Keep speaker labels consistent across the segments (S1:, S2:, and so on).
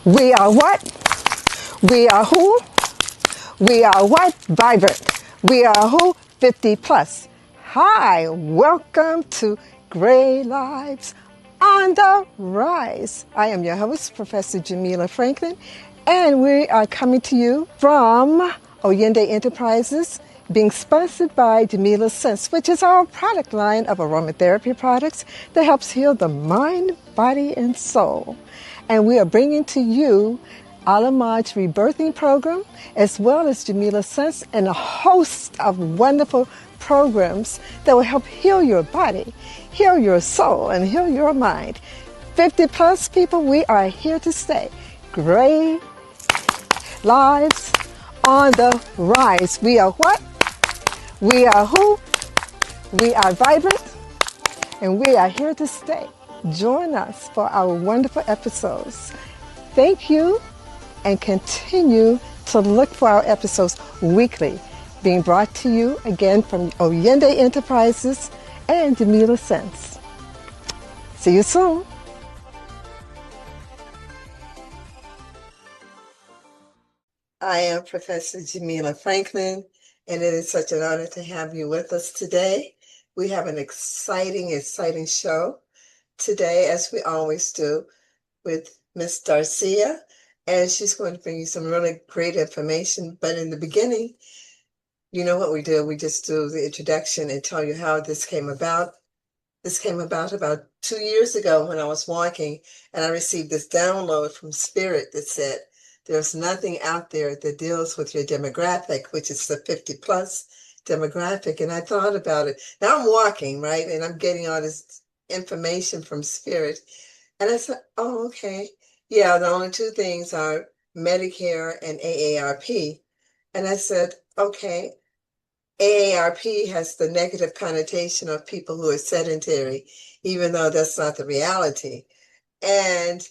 S1: We are what? We are who? We are what? Vibrant. We are who? 50 plus. Hi, welcome to Gray Lives on the Rise. I am your host, Professor Jamila Franklin, and we are coming to you from Oyende Enterprises, being sponsored by Jamila Sense, which is our product line of aromatherapy products that helps heal the mind, body, and soul. And we are bringing to you Alamaj's rebirthing program, as well as Jamila Sense, and a host of wonderful programs that will help heal your body, heal your soul, and heal your mind. 50 plus people, we are here to stay. Gray Lives on the Rise. We are what? We are who? We are vibrant, and we are here to stay. Join us for our wonderful episodes. Thank you, and continue to look for our episodes weekly, being brought to you again from Oyende Enterprises and Jamila Sense. See you soon. I am Professor Jamila Franklin, and it is such an honor to have you with us today. We have an exciting show today, as we always do, with Miss Darcia, and she's going to bring you some really great information. But in the beginning, you know what we do? We just do the introduction and tell you how this came about. This came about 2 years ago when I was walking, and I received this download from Spirit that said, there's nothing out there that deals with your demographic, which is the 50 plus demographic. And I thought about it. Now I'm walking, right? And I'm getting all this information from Spirit. And I said, oh, okay. Yeah, the only two things are Medicare and AARP. And I said, okay, AARP has the negative connotation of people who are sedentary, even though that's not the reality. And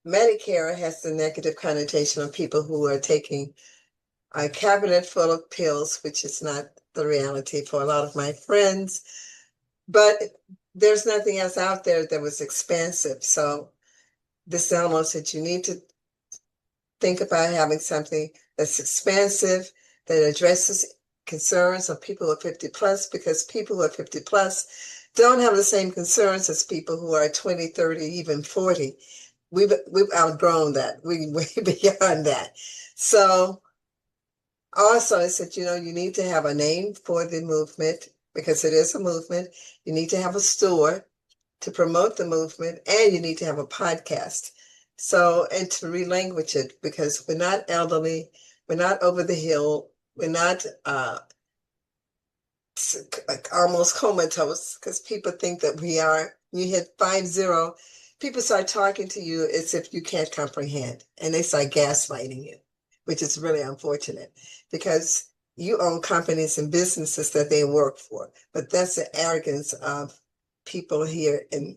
S1: Medicare has the negative connotation of people who are taking a cabinet full of pills, which is not the reality for a lot of my friends. But there's nothing else out there that was expansive. So this download said you need to think about having something that's expansive, that addresses concerns of people who are 50 plus, because people who are 50 plus don't have the same concerns as people who are 20, 30, even 40. We've outgrown that. We're way beyond that. So also I said, you need to have a name for the movement, because it is a movement. You need to have a store to promote the movement, and you need to have a podcast. So, and to relanguage it, because we're not elderly, we're not over the hill, we're not almost comatose, because people think that we are. You hit 50, people start talking to you as if you can't comprehend, and they start gaslighting you, which is really unfortunate, because you own companies and businesses that they work for. But that's the arrogance of people here in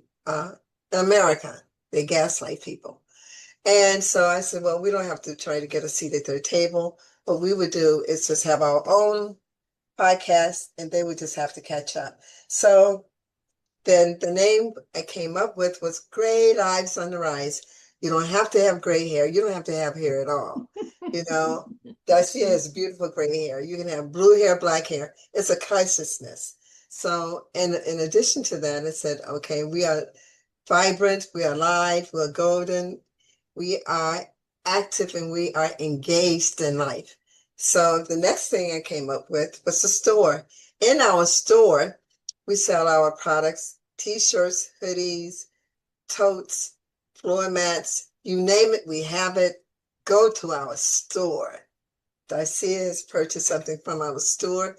S1: America. They gaslight people. And so I said, well, we don't have to try to get a seat at their table. What we would do is just have our own podcast, and they would just have to catch up. So then the name I came up with was Gray Lives on the Rise. You don't have to have gray hair. You don't have to have hair at all. Darcia has beautiful gray hair. You can have blue hair, black hair. It's a consciousness. So in addition to that, I said, okay, we are vibrant, we are live, we're golden, we are active, and we are engaged in life. So the next thing I came up with was a store. In our store, we sell our products, t-shirts, hoodies, totes, floor mats, you name it, we have it. Go to our store. Darcia has purchased something from our store.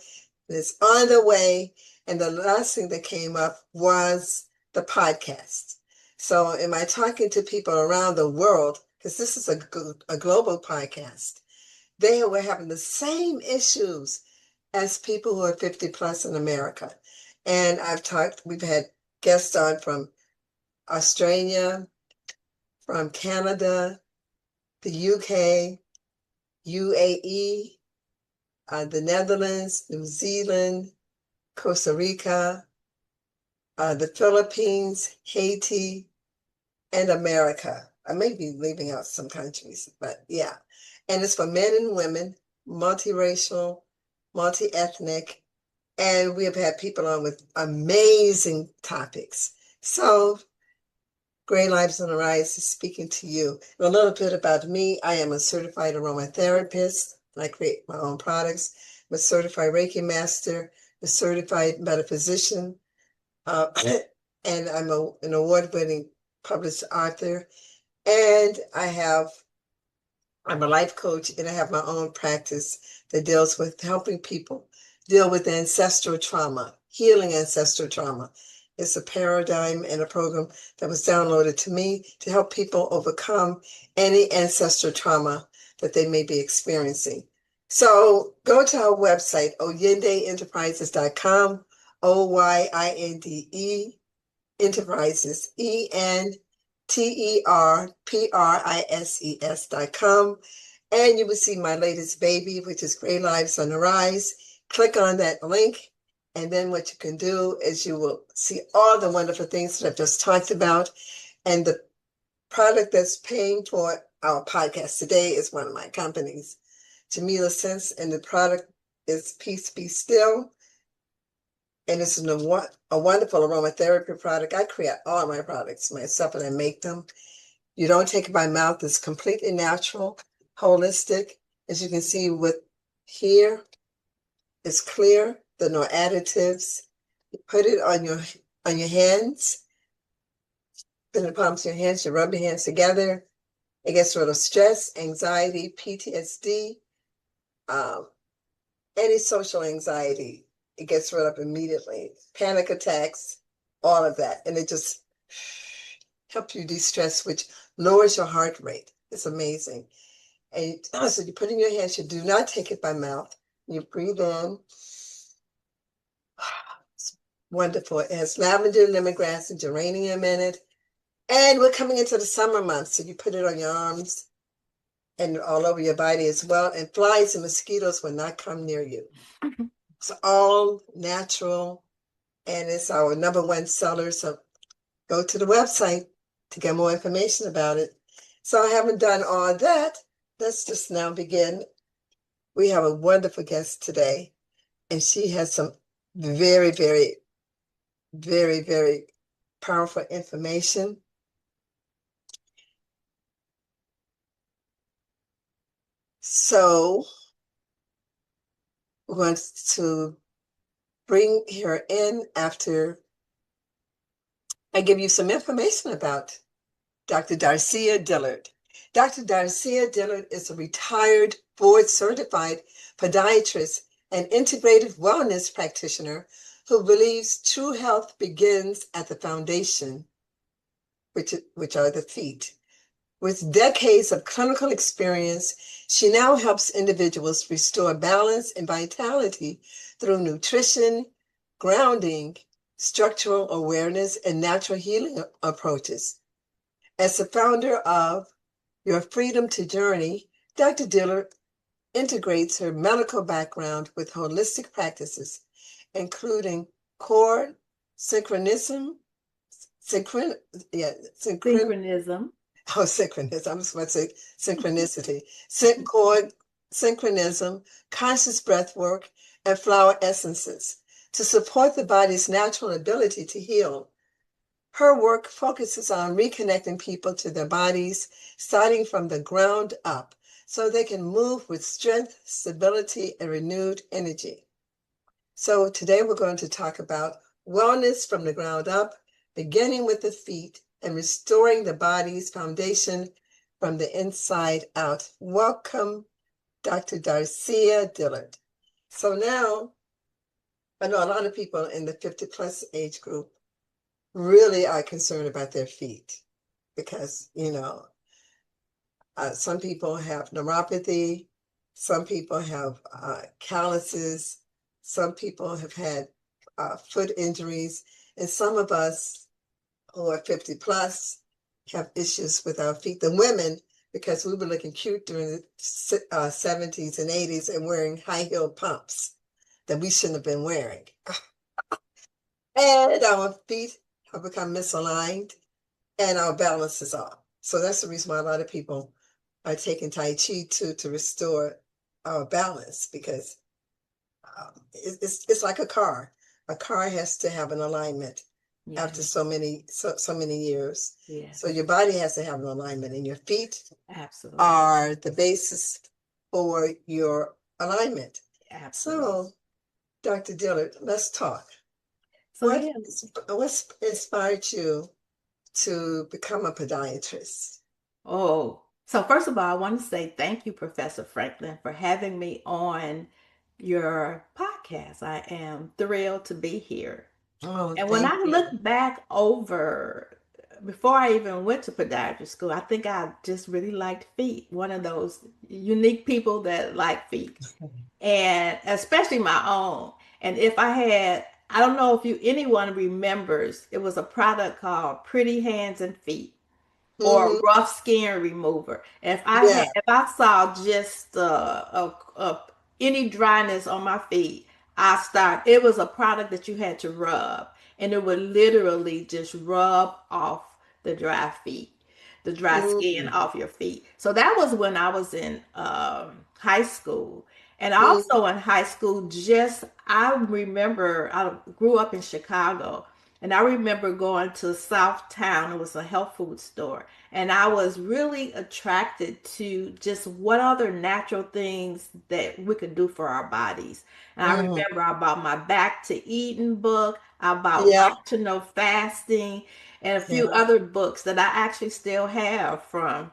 S1: It's on the way. And the last thing that came up was the podcast. So am I talking to people around the world? Because this is a global podcast. They were having the same issues as people who are 50 plus in America. And we've had guests on from Australia, from Canada, the UK, UAE, the Netherlands, New Zealand, Costa Rica, the Philippines, Haiti, and America. I may be leaving out some countries, but yeah. And it's for men and women, multiracial, multi-ethnic, and we have had people on with amazing topics. So Gray Lives on the Rise is speaking to you. And a little bit about me. I am a certified aromatherapist. I create my own products. I'm a certified Reiki master, a certified metaphysician, and I'm an award-winning published author. And I'm a life coach, and I have my own practice that deals with helping people deal with ancestral trauma, healing ancestral trauma. It's a paradigm and a program that was downloaded to me to help people overcome any ancestral trauma that they may be experiencing. So go to our website, oyindeenterprises.com, OYINDE Enterprises, ENTERPRISES.com. And you will see my latest baby, which is Gray Lives on the Rise. Click on that link. And then what you can do is you will see all the wonderful things that I've just talked about. And the product that's paying for our podcast today is one of my companies, Jamila Sense. And the product is Peace Be Still. And it's a wonderful aromatherapy product. I create all my products myself and I make them. You don't take it by mouth. It's completely natural, holistic. As you can see with here, it's clear. There are no additives. You put it on your hands, in the palms of your hands. You rub your hands together. It gets rid of stress, anxiety, PTSD, any social anxiety. It gets rid of immediately. Panic attacks, all of that. And it just helps you de-stress, which lowers your heart rate. It's amazing. And so you put it in your hands. You do not take it by mouth. You breathe in. It's wonderful. It has lavender, lemongrass, and geranium in it. And we're coming into the summer months. So you put it on your arms and all over your body as well. And flies and mosquitoes will not come near you. It's all natural, and it's our #1 seller. So go to the website to get more information about it. So I haven't done all that. Let's just now begin. We have a wonderful guest today, and she has some very, very, very, very powerful information. So we're going to bring her in after I give you some information about Dr. Darcia Dillard. Dr. Darcia Dillard is a retired board-certified podiatrist and integrative wellness practitioner who believes true health begins at the foundation, which are the feet. With decades of clinical experience, she now helps individuals restore balance and vitality through nutrition, grounding, structural awareness, and natural healing approaches. As the founder of Your Freedom to Journey, Dr. Dillard integrates her medical background with holistic practices, including core synchronism,
S2: synchronism.
S1: Oh, synchronism. I'm just about to say synchronicity. Core synchronism, conscious breath work, and flower essences to support the body's natural ability to heal. Her work focuses on reconnecting people to their bodies, starting from the ground up, so they can move with strength, stability, and renewed energy. So today we're going to talk about wellness from the ground up, beginning with the feet and restoring the body's foundation from the inside out. Welcome, Dr. Darcia Dillard. So now, I know a lot of people in the 50-plus age group really are concerned about their feet because, some people have neuropathy, some people have calluses, some people have had foot injuries, and some of us who are 50 plus have issues with our feet. The women, because we were looking cute during the 70s and 80s and wearing high heel pumps that we shouldn't have been wearing. And our feet have become misaligned and our balance is off. So that's the reason why a lot of people are taking Tai Chi to restore our balance, because it's like a car. A car has to have an alignment
S2: Yeah.
S1: after so many years.
S2: Yeah.
S1: So your body has to have an alignment, and your feet
S2: Absolutely.
S1: are the basis for your alignment.
S2: Absolutely.
S1: So, Dr. Dillard, let's talk.
S2: So yeah.
S1: What's inspired you to become a podiatrist?
S2: Oh, so first of all, I want to say thank you, Professor Franklin, for having me on your podcast. I am thrilled to be here.
S1: Oh,
S2: And when
S1: thank
S2: I
S1: you.
S2: look back over, before I even went to podiatry school, I think I just really liked feet. One of those unique people that like feet, and especially my own. And if I had, I don't know if anyone remembers, it was a product called Pretty Hands and Feet, or
S1: Hmm.
S2: rough skin remover.
S1: Yeah.
S2: If I saw just any dryness on my feet, I start. It was a product that you had to rub, and it would literally just rub off the dry feet, the dry skin
S1: Mm-hmm.
S2: off your feet. So that was when I was in high school. And also in high school, just I remember I grew up in Chicago, and I remember going to Southtown. It was a health food store. And I was really attracted to just what other natural things that we could do for our bodies. And I
S1: Mm-hmm.
S2: remember I bought my Back to Eden book. I bought
S1: Yeah.
S2: Right to Know Fasting and a few
S1: Yeah.
S2: other books that I actually still have from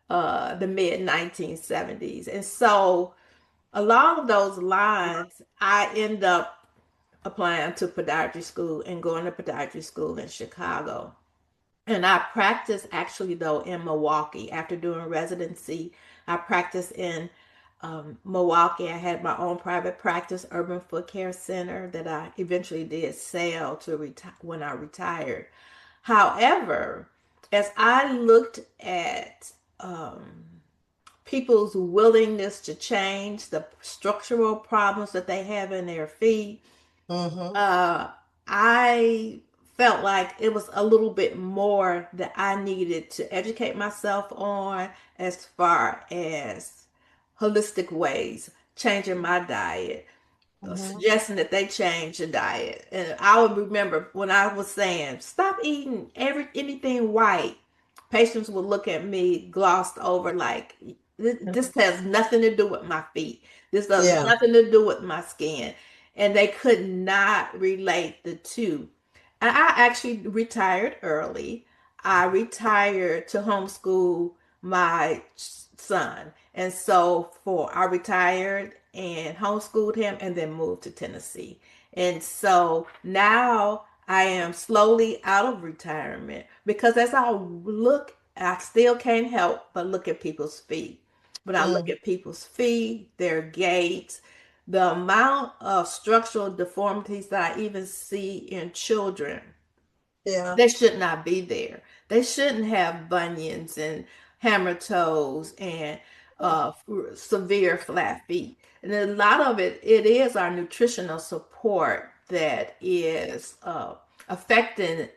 S2: the mid 1970s. And so along those lines, I end up applying to podiatry school and going to podiatry school in Chicago. And I practiced actually though in Milwaukee after doing residency. I practiced in Milwaukee. I had my own private practice, Urban Foot Care Center, that I eventually did sell to when I retired. However, as I looked at people's willingness to change, the structural problems that they have in their feet,
S1: Mm-hmm.
S2: uh, I felt like it was a little bit more that I needed to educate myself on as far as holistic ways, changing my diet,
S1: Mm-hmm.
S2: suggesting that they change the diet. And I would remember when I was saying, stop eating anything white, patients would look at me glossed over like, this has nothing to do with my feet. This does
S1: Yeah.
S2: nothing to do with my skin. And they could not relate the two. And I actually retired early. I retired to homeschool my son. And so I retired and homeschooled him and then moved to Tennessee. And so now I am slowly out of retirement because as I look, I still can't help but look at people's feet. When I look
S1: Mm.
S2: at people's feet, their gait, the amount of structural deformities that I even see in children,
S1: Yeah.
S2: they should not be there. They shouldn't have bunions and hammer toes and severe flat feet. And a lot of it is our nutritional support that is affecting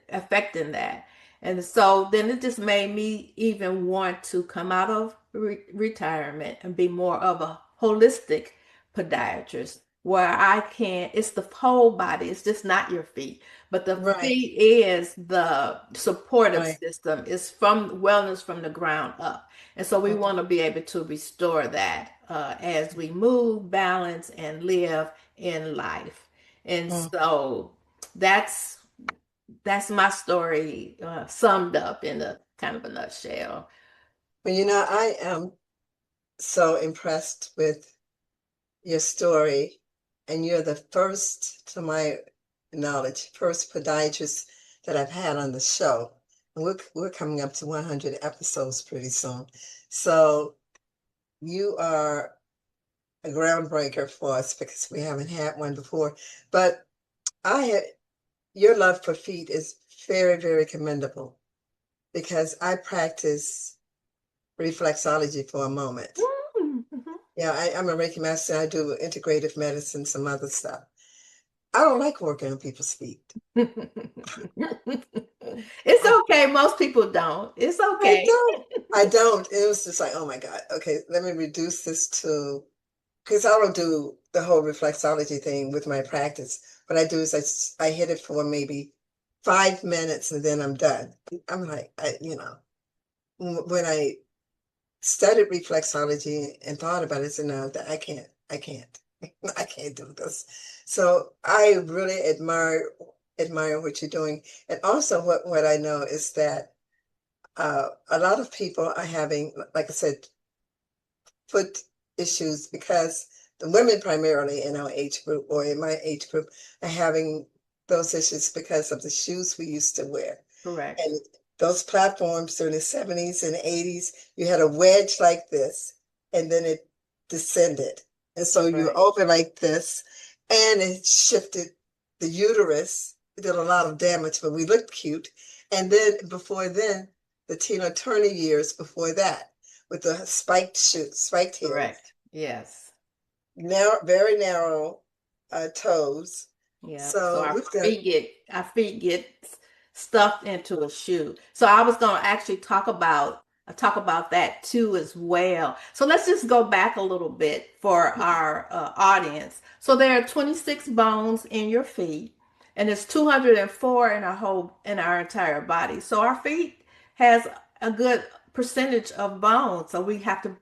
S2: that. And so then it just made me even want to come out of retirement and be more of a holistic podiatrist where I can, it's the whole body, it's just not your feet, but the
S1: Right.
S2: feet is the supportive
S1: Right.
S2: system, it's from wellness from the ground up. And so we want to be able to restore that as we move, balance, and live in life. And
S1: Mm.
S2: so that's that's my story summed up in a kind of a nutshell.
S1: Well, I am so impressed with your story, and you're the first, to my knowledge, first podiatrist that I've had on the show. And we're coming up to 100 episodes pretty soon. So you are a groundbreaker for us because we haven't had one before. But I had your love for feet is very, very commendable, because I practice reflexology for a moment.
S2: Mhm.
S1: Yeah, I'm a Reiki master. I do integrative medicine, some other stuff. I don't like working on people's feet.
S2: It's okay. Most people don't. It's
S1: I
S2: okay.
S1: don't. I don't. It was just like, oh my God. Okay, let me reduce this to, because I don't do the whole reflexology thing with my practice. What I do is I hit it for maybe 5 minutes and then I'm done. I'm like, when I studied reflexology and thought about it, I said, no, that I can't, I can't do this. So I really admire what you're doing. And also what I know is that a lot of people are having, like I said, foot issues because the women primarily in our age group or in my age group are having those issues because of the shoes we used to wear.
S2: Correct.
S1: And those platforms during the 70s and 80s, you had a wedge like this, and then it descended. And so you're
S2: Right.
S1: over like this, and it shifted the uterus. It did a lot of damage, but we looked cute. And then before then, the Tina Turner years before that, with the spiked shoes, spiked heels,
S2: Correct. Yes.
S1: narrow, very narrow toes.
S2: Yeah. So
S1: So we've got,
S2: our feet get stuffed into a shoe. So I was going to actually talk about that too as well. So let's just go back a little bit for our audience. So there are 26 bones in your feet, and there's 204 in our entire body. So our feet has a good percentage of bones. So we have to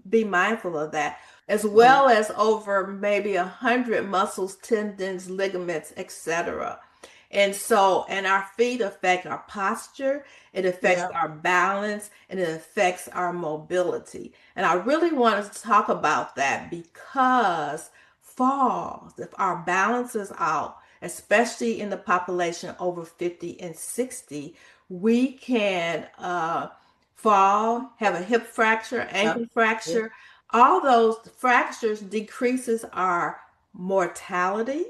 S2: be mindful of that, as
S1: mhm,
S2: well as over maybe 100 muscles, tendons, ligaments, etc. And our feet affect our posture, it affects
S1: yeah,
S2: our balance, and it affects our mobility. And I really want to talk about that because falls, if our balance is out, especially in the population over 50 and 60, we can fall, have a hip fracture,
S1: yeah,
S2: ankle
S1: yeah,
S2: fracture. All those fractures decreases our mortality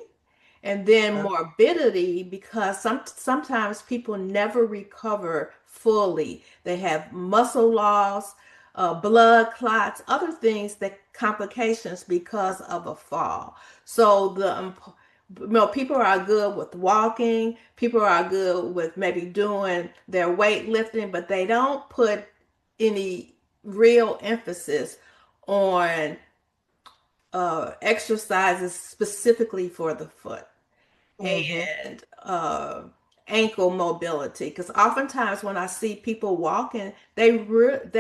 S2: and then
S1: yeah.
S2: morbidity because sometimes people never recover fully. They have muscle loss, blood clots, other things that complications because of a fall. So people are good with walking, people are good with maybe doing their weightlifting, but they don't put any real emphasis on exercises specifically for the foot
S1: Mm-hmm.
S2: and ankle mobility. Because oftentimes when I see people walking, they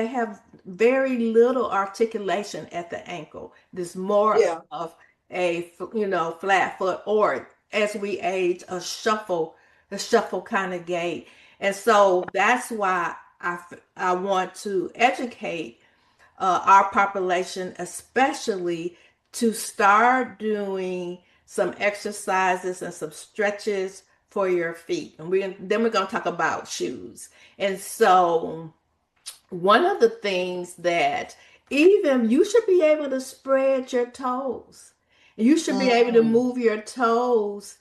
S2: have very little articulation at the ankle. There's more
S1: Yeah.
S2: of a flat foot, or as we age, the shuffle kind of gait. And so that's why I want to educate our population, especially to start doing some exercises and some stretches for your feet. And then we're going to talk about shoes. And so one of the things that even you should be able to spread your toes. You should be able to
S1: Mm.
S2: move your toes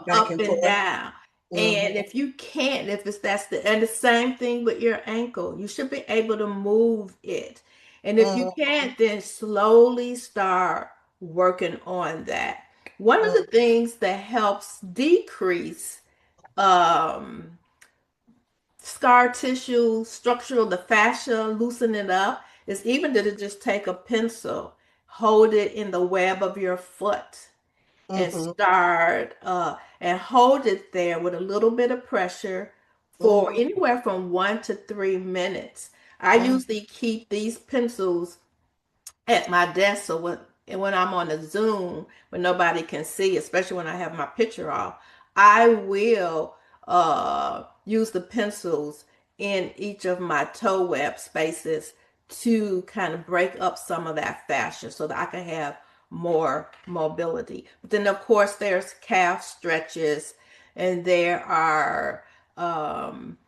S1: Back
S2: up
S1: and
S2: and
S1: forth.
S2: down. And
S1: Mm-hmm.
S2: if you can't, if it's that's the and the same thing with your ankle, you should be able to move it. And if you
S1: Mm-hmm.
S2: can't, then slowly start working on that. One of the
S1: Mm-hmm.
S2: things that helps decrease um, scar tissue, structural, the fascia, loosen it up, is even to just take a pencil, hold it in the web of your foot, and
S1: Mm-hmm.
S2: start and hold it there with a little bit of pressure for
S1: Mm-hmm.
S2: anywhere from 1 to 3 minutes. I usually keep these pencils at my desk so when I'm on a Zoom when nobody can see, especially when I have my picture off, I will use the pencils in each of my toe web spaces to kind of break up some of that fascia so that I can have more mobility. But then of course there's calf stretches and there are um,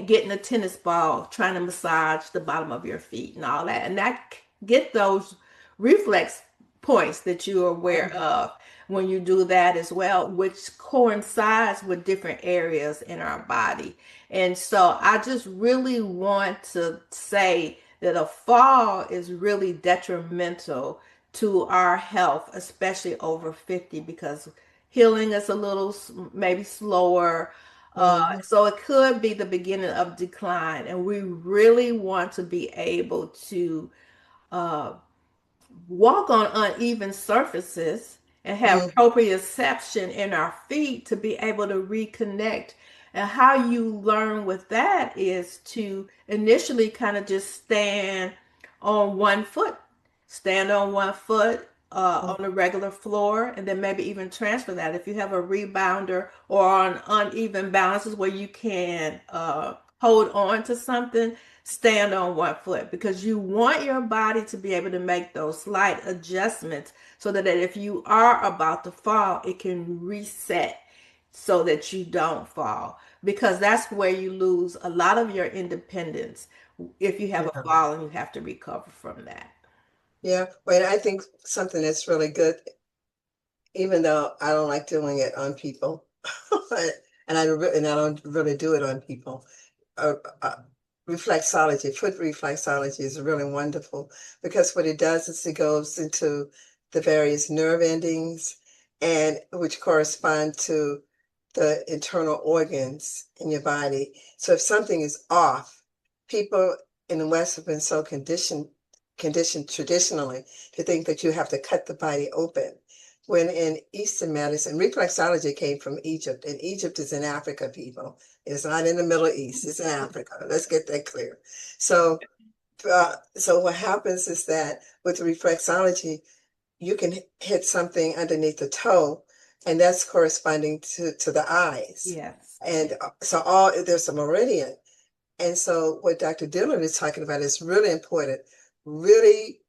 S2: getting a tennis ball, trying to massage the bottom of your feet and all that. And that get those reflex points that you're aware
S1: Mm-hmm.
S2: of when you do that as well, which coincides with different areas in our body. And so I just really want to say that a fall is really detrimental to our health, especially over 50, because healing is a little maybe slower.
S1: Hmm.
S2: So it could be the beginning of decline, and we really want to be able to uh, walk on uneven surfaces and have
S1: Hmm.
S2: proprioception in our feet to be able to reconnect. And how you learn with that is to initially kind of just on one foot, stand on one foot on a regular floor, and then maybe even transfer that. If you have a rebounder or on uneven balances where you can hold on to something, stand on one foot because you want your body to be able to make those slight adjustments so that if you are about to fall, it can reset so that you don't fall. Because that's where you lose a lot of your independence if you have a
S1: Yeah.
S2: fall and you have to recover from that.
S1: Yeah. Wait, I think something that's really good, even though I don't like doing it on people, and I don't really do it on people. uh, uh, Reflexology, foot reflexology is really wonderful because what it does is it goes into the various nerve endings and which correspond to the internal organs in your body. So if something is off, people in the West have been so conditioned traditionally to think that you have to cut the body open. When in Eastern medicine, reflexology came from Egypt, and Egypt is in Africa, people. It's not in the Middle East, it's in Africa. Let's get that clear. So, so what happens is that with reflexology, you can hit something underneath the toe, and that's corresponding to the eyes.
S2: Yes.
S1: And so all there's a meridian. And so what Dr. Dillard is talking about is really important. Really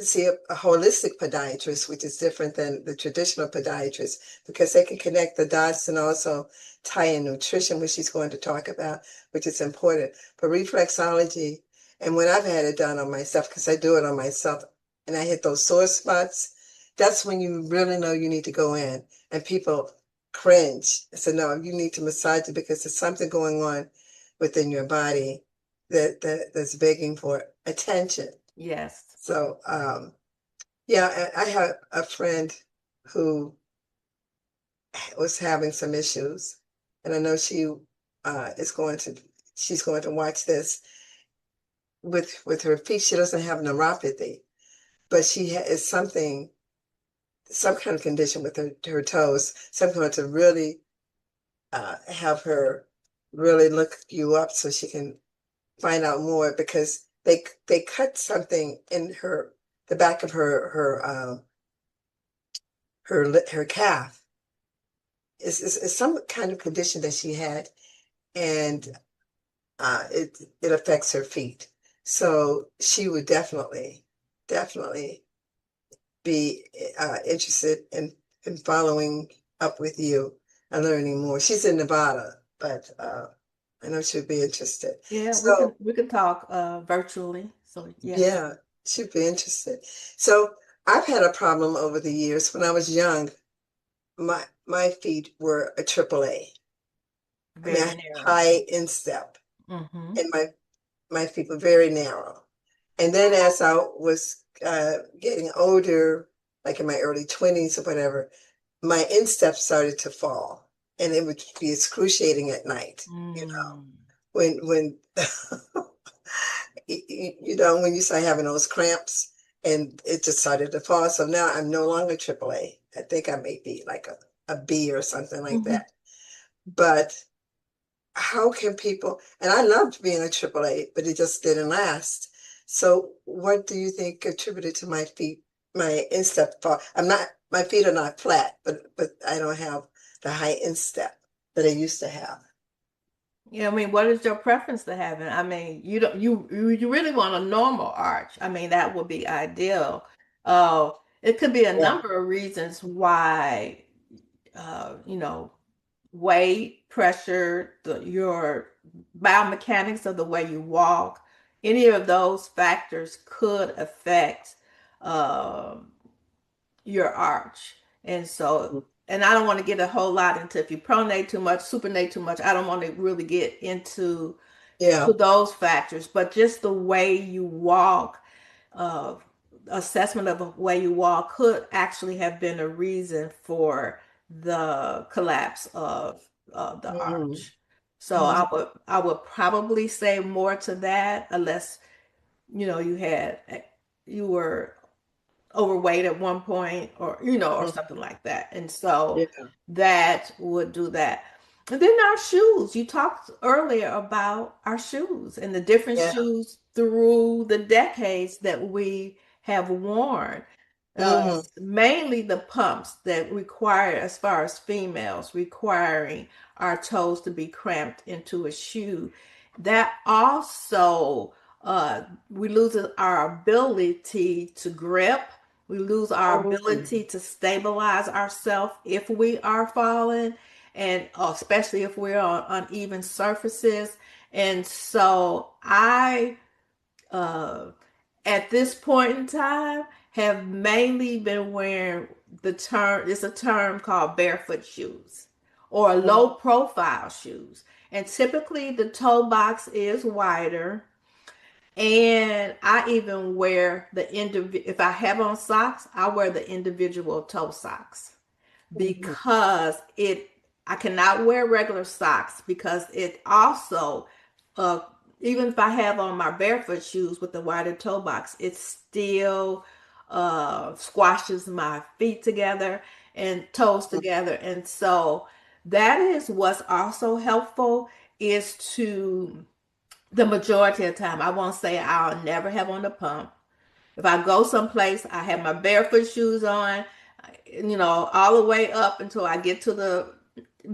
S1: see a holistic podiatrist, which is different than the traditional podiatrist, because they can connect the dots and also tie in nutrition, which she's going to talk about, which is important. But reflexology, and when I've had it done on myself, because I do it on myself, and I hit those sore spots, that's when you really know you need to go in. And people cringe. I said, no, you need to massage it because there's something going on within your body that's begging for attention.
S2: Yes.
S1: So, yeah, I had a friend who was having some issues, and I know is going to she's going to watch this with her feet. She doesn't have neuropathy, but is some kind of condition with her toes. So I'm going to really have her really look you up so she can find out more because they cut something in the back of her calf. It's some kind of condition that she had, and it affects her feet. So she would definitely be interested in following up with you and learning more. She's in Nevada, but I know she'd be interested.
S2: Yeah,
S1: So
S2: we can talk virtually. So yes.
S1: yeah, she'd be interested. So I've had a problem over the years. When I was young, my feet were a triple A. I mean, I
S2: Very
S1: had
S2: narrow.
S1: high instep,
S2: Mm-hmm.
S1: and my feet were very narrow. And then as I was getting older, like in my early 20s or whatever, my instep started to fall, and it would be excruciating at night. You know,
S2: Mm.
S1: when you know when you start having those cramps, and it just started to fall. So now I'm no longer AAA. I think I may be like a B or something like
S2: Mm-hmm.
S1: that. But how can people, and I loved being a AAA, but it just didn't last. So what do you think contributed to my feet, my instep fall? My feet are not flat, but I don't have the high instep that I used to have.
S2: Yeah, I mean, what is your preference to having? I mean, you don't you really want a normal arch. I mean, that would be ideal. It could be a
S1: Yeah.
S2: number of reasons why weight, pressure, your biomechanics of the way you walk, any of those factors could affect um your arch. And so, and I don't want to get a whole lot into if you pronate too much, supinate too much. I don't want to really get into
S1: Yeah.
S2: to those factors, but just the way you walk, uh, assessment of the way you walk could actually have been a reason for the collapse of the
S1: Mm-hmm.
S2: arch. So
S1: Mm-hmm.
S2: I would probably say more to that, unless you were overweight at one point, or something like that. And so
S1: Yeah.
S2: that would do that. And then our shoes. You talked earlier about our shoes and the different
S1: Yeah.
S2: shoes through the decades that we have worn.
S1: Mm-hmm.
S2: Mainly the pumps that require, as far as females, requiring our toes to be cramped into a shoe. That also, we lose our ability to grip. We lose our
S1: Mm-hmm.
S2: ability to stabilize ourselves if we are falling, and especially if we're on uneven surfaces. And so uh, at this point in time, have mainly been wearing it's a term called barefoot shoes or low profile shoes. And typically the toe box is wider, and I even wear if I have on socks, I wear the individual toe socks,
S1: Mm-hmm.
S2: because I cannot wear regular socks, because it also, uh even if I have on my barefoot shoes with the wider toe box, it still squashes my feet together and toes together. And so that is what's also helpful, is to the majority of the time, I won't say I'll never have on the pump. If I go someplace, I have my barefoot shoes on, all the way up until I get to the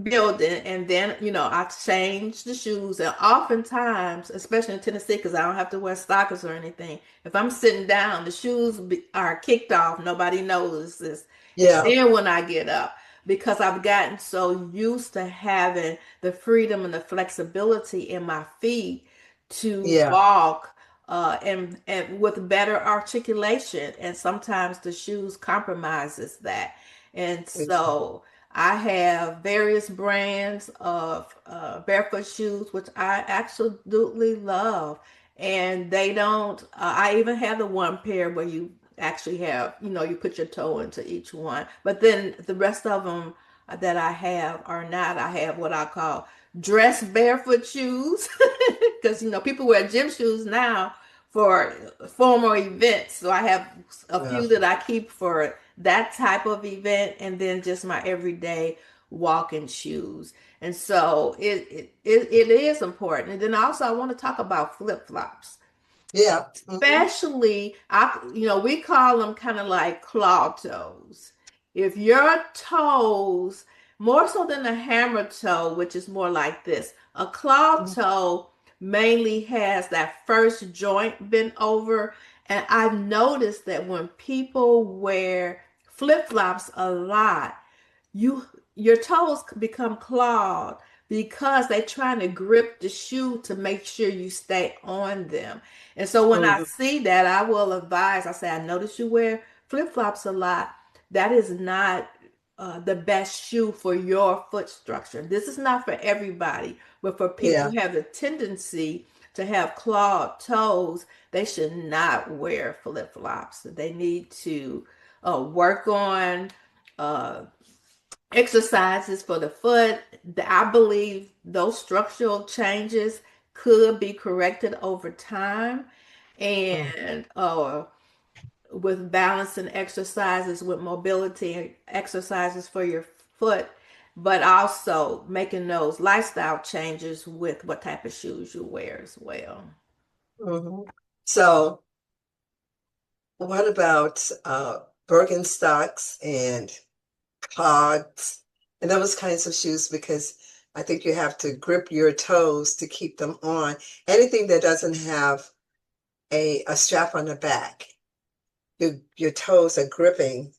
S2: building, and then I change the shoes. And oftentimes, especially in Tennessee, because I don't have to wear stockings or anything, if I'm sitting down, the are kicked off, nobody notices. It's
S1: Yeah.
S2: then when I get up, because I've gotten so used to having the freedom and the flexibility in my feet to
S1: Yeah.
S2: walk, and with better articulation. And sometimes the shoes compromises that. And so I have various brands of barefoot shoes, which I absolutely love. And they don't, I even have the one pair where you actually have, you put your toe into each one. But then the rest of them that I have are not. I have what I call dress barefoot shoes, because, people wear gym shoes now for formal events. So I have a
S1: Yeah.
S2: few that I keep for that type of event, and then just my everyday walking shoes. And so it is important. And then also I want to talk about flip flops.
S1: Yeah. Mm-hmm.
S2: Especially, we call them kind of like claw toes. If your toes, more so than a hammer toe, which is more like this, a claw toe mainly has that first joint bent over. And I've noticed that when people wear flip-flops a lot, you your toes become clawed, because they're trying to grip the shoe to make sure you stay on them. And so when I
S1: Mm-hmm.
S2: see that, I will advise. I say, I notice you wear flip-flops a lot. That is not the best shoe for your foot structure. This is not for everybody, but for people
S1: Yeah.
S2: who have the tendency to have clawed toes, they should not wear flip-flops. They need to work on uh, exercises for the foot. I believe those structural changes could be corrected over time,
S1: Mm-hmm.
S2: and with balancing exercises, with mobility exercises for your foot, but also making those lifestyle changes with what type of shoes you wear as well.
S1: Mm-hmm. So, what about Birkenstocks and clogs and those kinds of shoes? Because I think you have to grip your toes to keep them on. Anything that doesn't have a strap on the back, your toes are gripping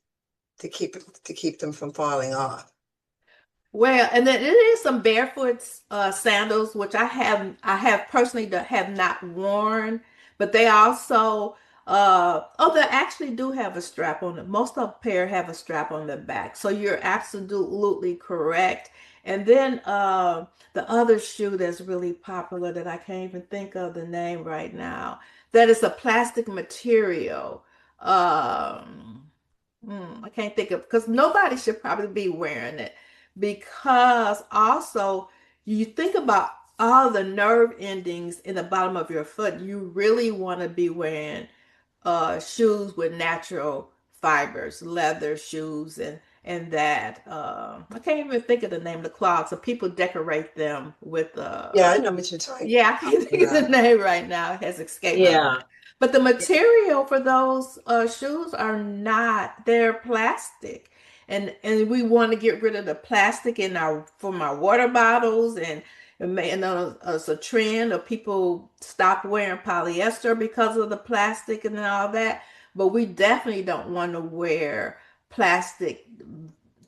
S1: to keep them from falling off.
S2: Well, and then it is some barefoot sandals, which I have personally have not worn, but they also they actually do have a strap on it. Most of the pair have a strap on the back, so you're absolutely correct. And then the other shoe that's really popular, that I can't even think of the name right now, that is a plastic material. I can't think of, because nobody should probably be wearing it. because also you think about all the nerve endings in the bottom of your foot. You really want to be wearing shoes with natural fibers, leather shoes, and that I can't even think of the name of the clogs. So people decorate them with
S1: Yeah, I know what you're talking
S2: yeah, I can't think of the
S1: about.
S2: name right now. It has escaped my mind.
S3: Yeah.
S2: But the material for those shoes are not, they're plastic. And we want to get rid of the plastic in our from our water bottles and it's a trend of people stop wearing polyester because of the plastic and all that. But we definitely don't want to wear plastic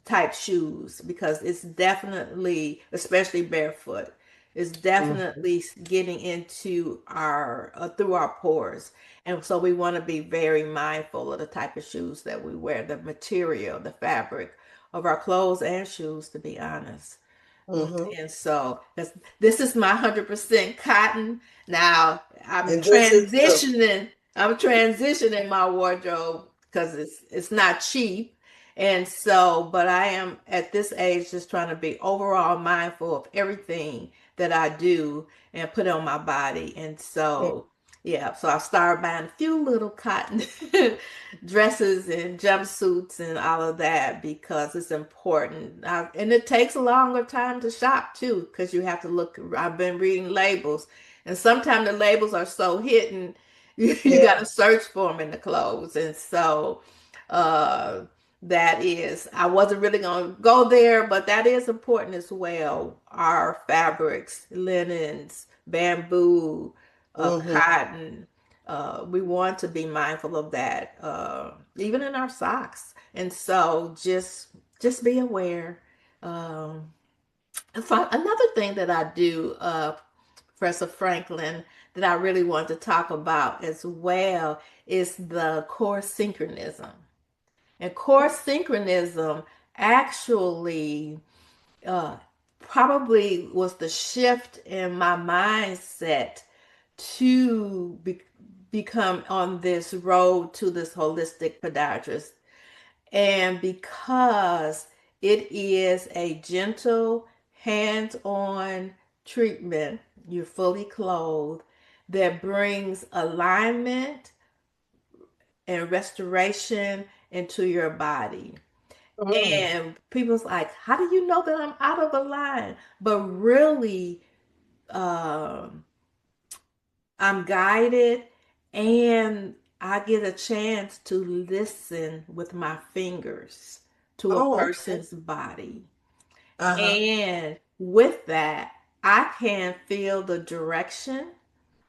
S2: type shoes because it's definitely, especially barefoot, it's
S1: Mm,
S2: definitely getting into our through our pores. And so we want to be very mindful of the type of shoes that we wear, the material, the fabric of our clothes and shoes, to be honest.
S1: hmm.
S2: And so this is my 100% cotton. Now
S1: And this is the,
S2: I'm transitioning my wardrobe because it's not cheap. And so, but I am at this age just trying to be overall mindful of everything that I do and put on my body. And so, yeah, so I started buying a few little cotton dresses and jumpsuits and all of that because it's important. And it takes a longer time to shop too because you have to look. I've been reading labels, and sometimes the labels are so hidden, you got
S1: yeah.
S2: to search for them in the clothes. And so, uh, that is, I wasn't really going to go there, but that is important as well. Our fabrics, linens, bamboo,
S1: Hmm.
S2: cotton. We want to be mindful of that, even in our socks. And so just be aware. Um, Another thing that I do, Professor Franklin, that I really want to talk about as well is the core synchronism. And core synchronism actually uh, probably was the shift in my mindset to become on this road to this holistic podiatrist. And because it is a gentle, hands on treatment, you're fully clothed, that brings alignment and restoration into your body.
S1: Mm.
S2: And people's like, how do you know that I'm out of a line? But really, um, I'm guided and I get a chance to listen with my fingers to a
S1: Oh, okay.
S2: person's body.
S1: Uh-huh.
S2: And with that, I can feel the direction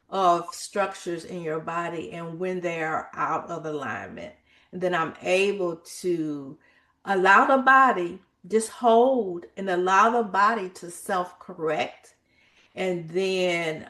S2: of structures in your body and when they are out of alignment. And then I'm able to allow the body, just hold and allow the body to self correct. And then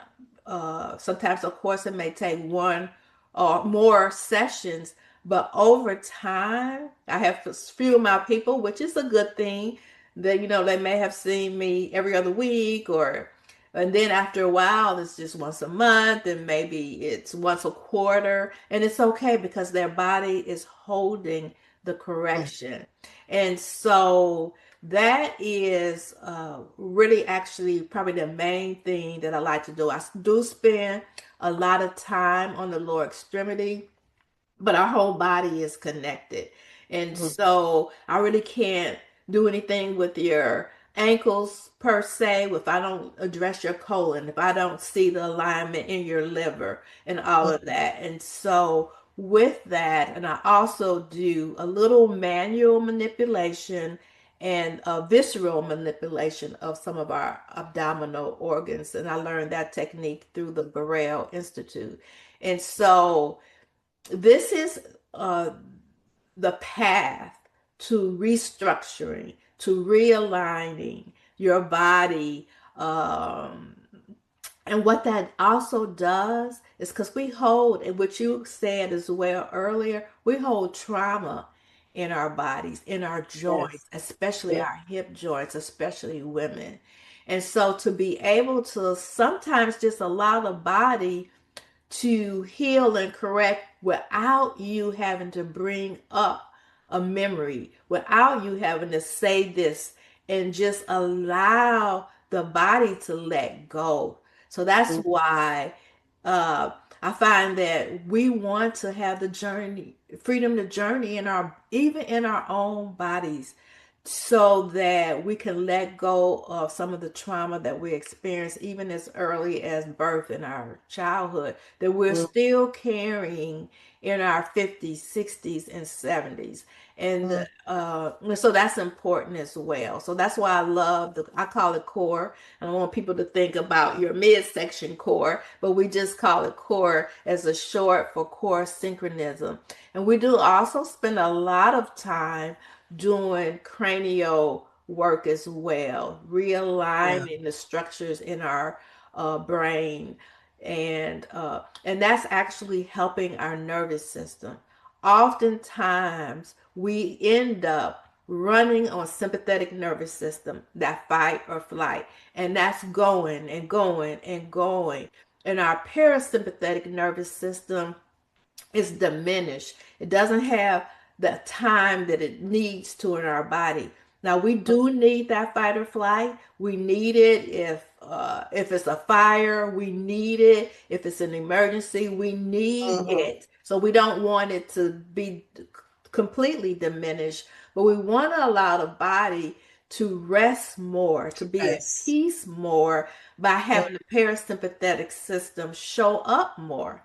S2: sometimes, of course, it may take one or more sessions, but over time, I have a few of my people, which is a good thing. That they may have seen me every other week, or and then after a while, it's just once a month, and maybe it's once a quarter, and it's okay because their body is holding the
S1: Mm.
S2: correction. And so that is really actually probably the main thing that I like to do. I do spend a lot of time on the lower extremity, but our whole body is connected. And
S1: Mm.
S2: so I really can't do anything with your ankles per se if I don't address your colon, if I don't see the alignment in your liver and all of
S1: Mm.
S2: that. And so with that, and I also do a little manual manipulation and a visceral manipulation of some of our abdominal organs. And I learned that technique through the Burrell Institute. And so this is uh, the path to restructuring, to realigning your body. And what that also does is because we hold, and what you said as well earlier, we hold trauma in our bodies, in our
S1: Yes.
S2: joints, especially
S1: Yeah.
S2: our hip joints, especially women. And so to be able to sometimes just allow the body to heal and correct without you having to bring up a memory, without you having to say this and just allow the body to let go. So that's
S1: Mm,
S2: why uh, I find that we want to have the journey, freedom to journey in our, even in our own bodies, so that we can let go of some of the trauma that we experience even as early as birth in our childhood, that we're
S1: mm,
S2: still carrying in our 50s, 60s, and 70s. And
S1: mm.
S2: so that's important as well. So that's why I love I call it core. I don't want people to think about your midsection core, but we just call it core as a short for core synchronism. And we do also spend a lot of time doing cranial work as well,
S1: Yeah,
S2: realigning the structures in our brain, and that's actually helping our nervous system. Oftentimes, we end up running on sympathetic nervous system, that fight or flight, and that's going and going and going. And our parasympathetic nervous system is diminished. It doesn't have the time that it needs to in our body. Now we do need that fight or flight. We need it if it's a fire. We need it if it's an emergency. We need
S1: hmm,
S2: it. So we don't want it to be completely diminished, but we want to allow the body to rest more, to be at
S1: yes.
S2: peace more by
S1: Mm,
S2: having the parasympathetic system show up more.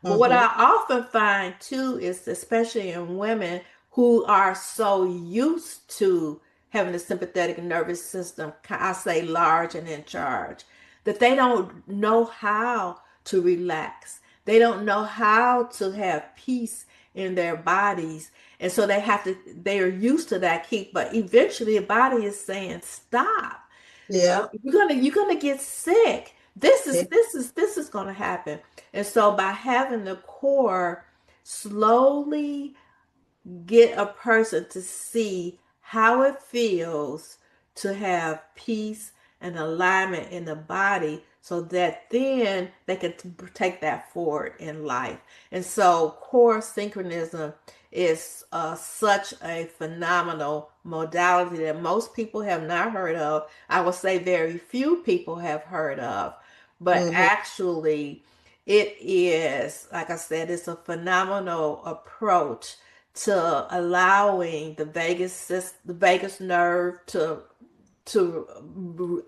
S2: But what
S1: mm-hmm.
S2: I often find too is, especially in women who are so used to having the sympathetic nervous system, I say large and in charge, that they don't know how to relax. They don't know how to have peace in their bodies. And so they are used to that keep, but eventually the body is saying, stop.
S1: Yeah,
S2: You're gonna get sick. This
S1: yeah,
S2: is this is gonna happen. And so by having the core slowly get a person to see how it feels to have peace and alignment in the body, so that then they can take that forward in life. And so core synchronism is such a phenomenal modality that most people have not heard of. I would say very few people have heard of, but
S1: mm-hmm.
S2: actually it is, like I said, it's a phenomenal approach to allowing the vagus nerve to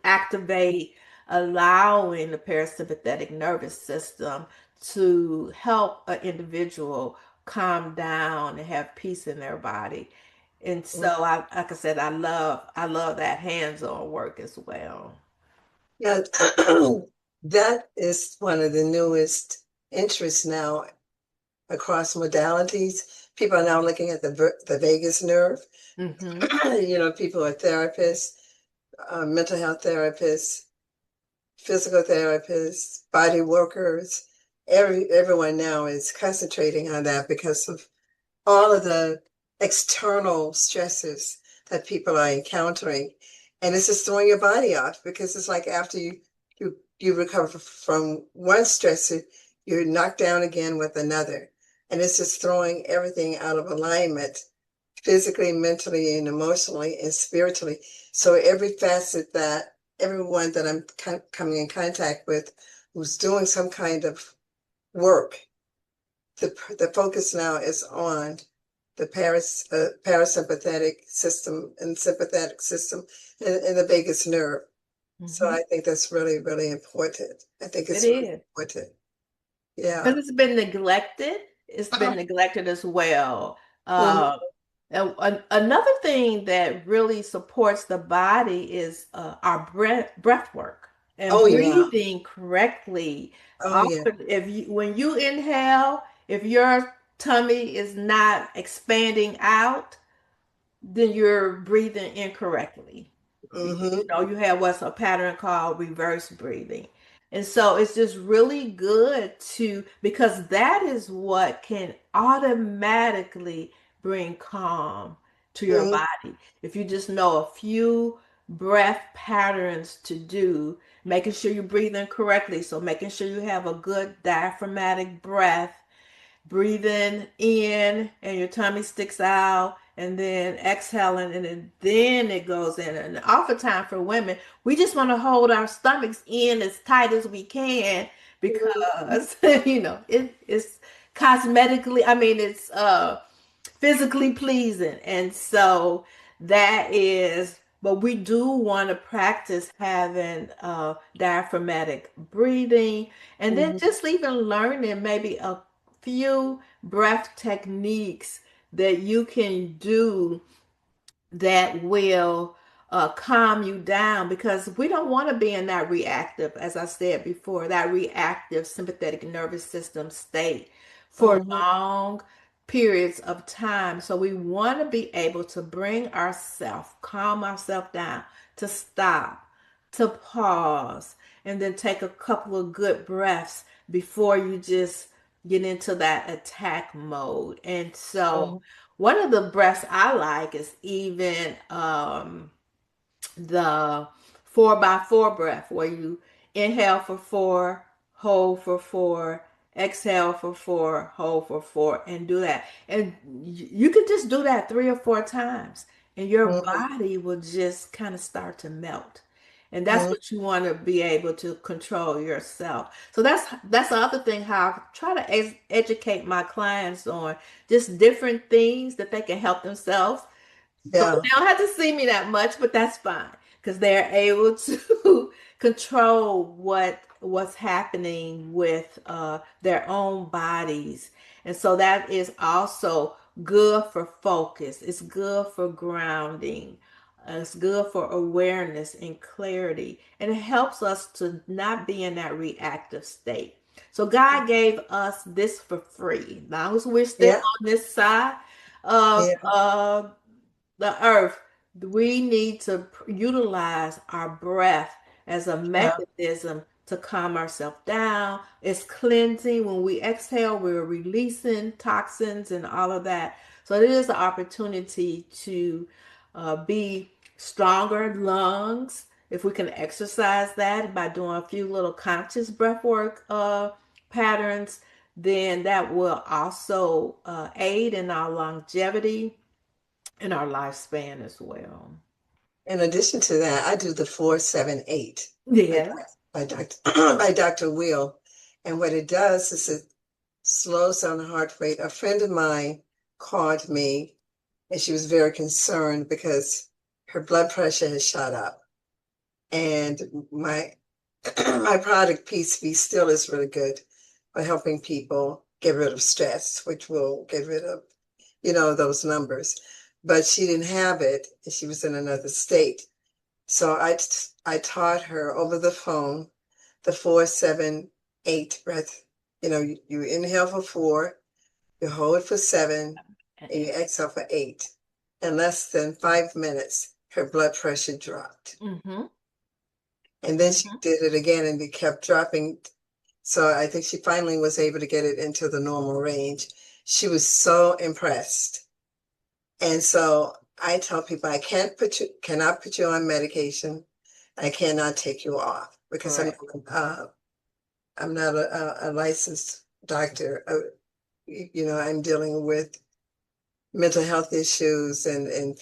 S2: activate, allowing the parasympathetic nervous system to help an individual calm down and have peace in their body. And so like I said, I love that hands-on work as well.
S1: Yeah, that is one of the newest interests now across modalities. People are now looking at the vagus nerve.
S2: Mm-hmm.
S1: People are therapists, mental health therapists, physical therapists, body workers. Everyone now is concentrating on that because of all of the external stresses that people are encountering. And it's just throwing your body off because it's like after you recover from one stressor, you're knocked down again with another. And it's just throwing everything out of alignment physically, mentally, and emotionally and spiritually. So every facet that everyone that I'm coming in contact with who's doing some kind of work, the focus now is on the parasympathetic system and sympathetic system and the vagus nerve. So
S2: Mm-hmm.
S1: I think that's really, really important. I think
S2: It
S1: it's really
S2: is.
S1: important. Yeah.
S2: Because it's been neglected. It's been neglected as well.
S1: Mhm.
S2: And another thing that really supports the body is our breath work and
S1: Oh yeah.
S2: breathing correctly.
S1: Oh yeah.
S2: Often, when you inhale, if your tummy is not expanding out, then you're breathing incorrectly.
S1: Hmm.
S2: You have what's a pattern called reverse breathing. And so it's just really good because that is what can automatically bring calm to your
S1: Hmm.
S2: body. If you just know a few breath patterns to do, making sure you're breathing correctly. So making sure you have a good diaphragmatic breath, breathing in and your tummy sticks out, and then exhaling, and then it goes in. And oftentimes for women, we just want to hold our stomachs in as tight as we can because it's cosmetically, I mean, it's physically pleasing. And so that is, but we do want to practice having diaphragmatic breathing, and then
S1: Mhm.
S2: just even learning maybe a few breath techniques that you can do that will calm you down, because we don't want to be in that reactive, as I said before, that reactive sympathetic nervous system state for
S1: Mhm.
S2: long periods of time. So we want to be able to bring ourselves, calm ourselves down, to stop, to pause, and then take a couple of good breaths before you just get into that attack mode. And so
S1: Mhm.
S2: one of the breaths I like is even the 4x4 breath, where you inhale for 4, hold for 4, exhale for 4, hold for 4, and do that. And you can just do that 3 or 4 times, and your
S1: Mhm.
S2: body will just kind of start to melt. And that's
S1: Mhm.
S2: what you want to be able to control yourself. So that's the other thing, how I try to educate my clients on just different things that they can help themselves. So
S1: Yeah.
S2: they don't have to see me that much, but that's fine, because they're able to control what's happening with their own bodies. And so that is also good for focus. It's good for grounding. It's good for awareness and clarity. And it helps us to not be in that reactive state. So God gave us this for free. Now, as we're still
S1: Yeah.
S2: on this side of
S1: Yeah.
S2: the earth, we need to utilize our breath as a
S1: Yeah.
S2: mechanism to calm ourselves down. It's cleansing. When we exhale, we're releasing toxins and all of that. So it is an opportunity to be stronger lungs. If we can exercise that by doing a few little conscious breath work patterns, then that will also aid in our longevity and our lifespan as well.
S1: In addition to that, I do the 4-7-8 by,
S2: Yeah.
S1: by Dr. by Dr. Will. And what it does is it slows down the heart rate. A friend of mine called me and she was very concerned because her blood pressure has shot up. And my my product, Peace Be Still, is really good for helping people get rid of stress, which will get rid of, those numbers. But she didn't have it and she was in another state. So I taught her over the phone the 4-7-8 breath. You inhale for 4, you hold for 7, and you exhale for 8. In less than 5 minutes, her blood pressure dropped.
S2: Mm-hmm.
S1: And then she
S2: Mm-hmm.
S1: did it again and it kept dropping. So I think she finally was able to get it into the normal range. She was so impressed. And so I tell people I cannot put you on medication. I cannot take you off because
S2: Correct.
S1: I'm not a licensed doctor. I'm dealing with mental health issues and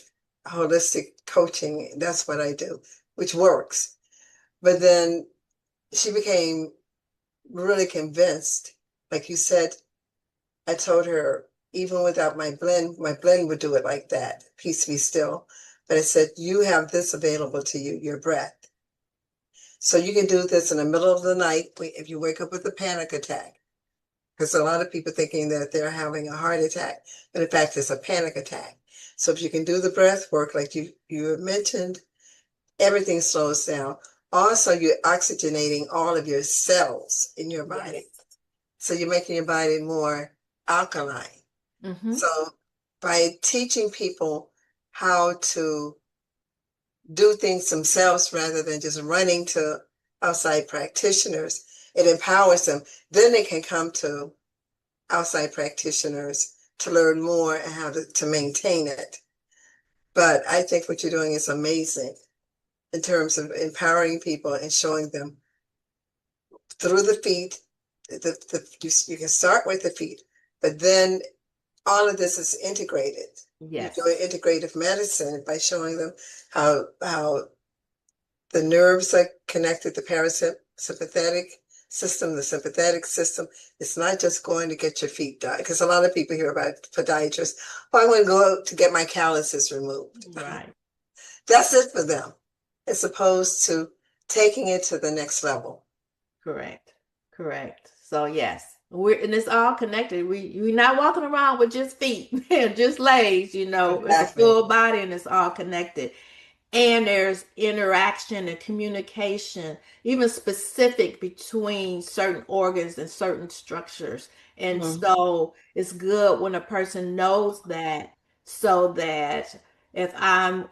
S1: holistic coaching. That's what I do, which works. But then she became really convinced. Like you said, I told her, even without my blend would do it like that. Peace be still. But I said, you have this available to you, your breath. So you can do this in the middle of the night if you wake up with a panic attack. Because a lot of people thinking that they're having a heart attack, but in fact, it's a panic attack. So if you can do the breath work like you mentioned, everything slows down. Also, you're oxygenating all of your cells in your
S2: Yes.
S1: body. So you're making your body more alkaline.
S2: Mm-hmm.
S1: So by teaching people how to do things themselves rather than just running to outside practitioners, it empowers them. Then they can come to outside practitioners to learn more and how to maintain it. But I think what you're doing is amazing in terms of empowering people and showing them through the feet. You can start with the feet, but then all of this is integrated. You're
S2: Yes.
S1: doing integrative medicine by showing them how the nerves are connected, the parasympathetic system, the sympathetic system. It's not just going to get your feet done, because a lot of people hear about podiatrists. Oh, I want to go out to get my calluses removed.
S2: Right.
S1: That's it for them, as opposed to taking it to the next level.
S2: Correct. Correct. So yes, and it's all connected. We're not walking around with just feet and just legs, it's a
S1: Exactly.
S2: full body and it's all connected. And there's interaction and communication, even specific between certain organs and certain structures. And
S1: Mhm.
S2: so it's good when a person knows that, so that if I'm,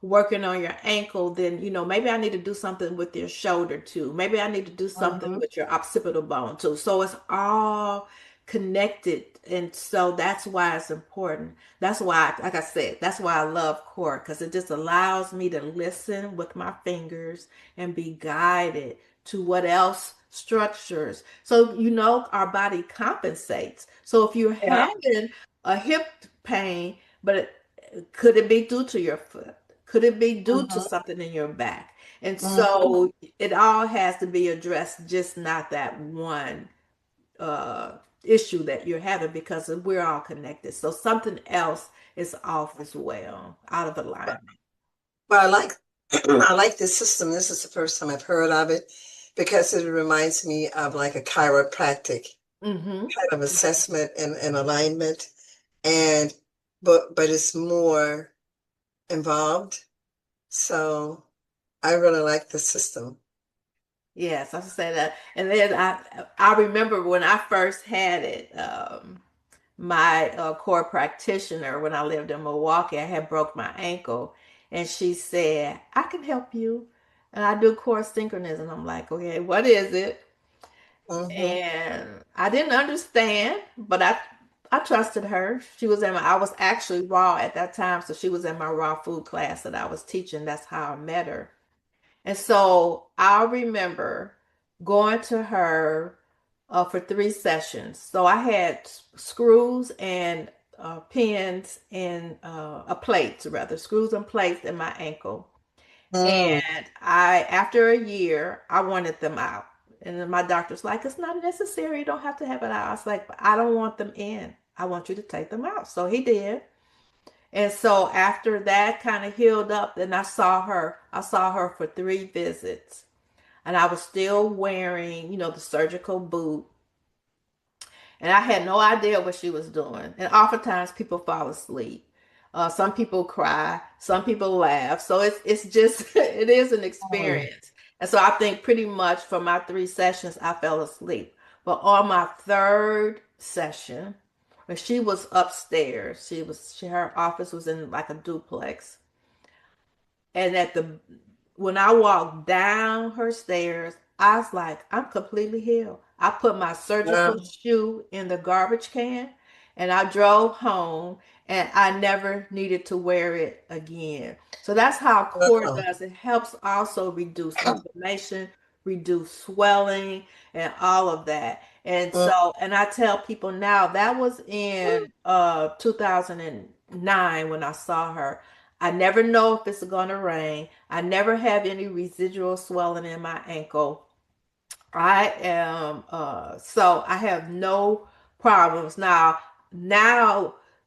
S2: working on your ankle, then, maybe I need to do something with your shoulder too. Maybe I need to do something
S1: Mhm.
S2: with your occipital bone too. So it's all connected. And so that's why it's important. That's why, like I said, that's why I love core, because it just allows me to listen with my fingers and be guided to what else structures. So, our body compensates. So if you're
S1: Yeah.
S2: having a hip pain, but could it be due to your foot? Could it be due to
S1: Mhm.
S2: something in your back? And
S1: Mhm.
S2: so it all has to be addressed, just not that one uh, issue that you're having, because we're all connected. So something else is off as well, out of alignment.
S1: But I like I like this system. This is the first time I've heard of it because it reminds me of like a chiropractic
S2: Mm-hmm.
S1: kind of assessment and alignment. And but it's more involved. So I really like the system.
S2: Yes, I say that. And then I remember when I first had it, my core practitioner, when I lived in Milwaukee, I had broke my ankle, and she said, "I can help you," and I do core synchronism. I'm like, "Okay, what is it?"
S1: Hmm.
S2: And I didn't understand, but I trusted her. I was actually raw at that time, so she was in my raw food class that I was teaching. That's how I met her. And so I remember going to her for 3 sessions. So I had screws and pins and a plate, rather, screws and plates in my ankle.
S1: Mm.
S2: And after a year, I wanted them out. And then my doctor's like, it's not necessary. You don't have to have it out. I was like, but I don't want them in. I want you to take them out. So he did. And so after that kind of healed up, then I saw her. I saw her for 3 visits. And I was still wearing, the surgical boot, and I had no idea what she was doing. And oftentimes people fall asleep. Some people cry, some people laugh. So it's just it is an
S1: Mm.
S2: experience. And so I think pretty much for my 3 sessions, I fell asleep. But on my third session, when she was upstairs, her office was in like a duplex, and when I walked down her stairs, I was like, I'm completely healed. I put my surgical
S1: Yeah.
S2: shoe in the garbage can, and I drove home, and I never needed to wear it again. So that's how core
S1: Wow.
S2: does. It helps also reduce inflammation, reduce swelling, and all of that. And
S1: Mm.
S2: so, and I tell people now, that was in 2009 when I saw her. I never know if it's going to rain. I never have any residual swelling in my ankle. I am so I have no problems now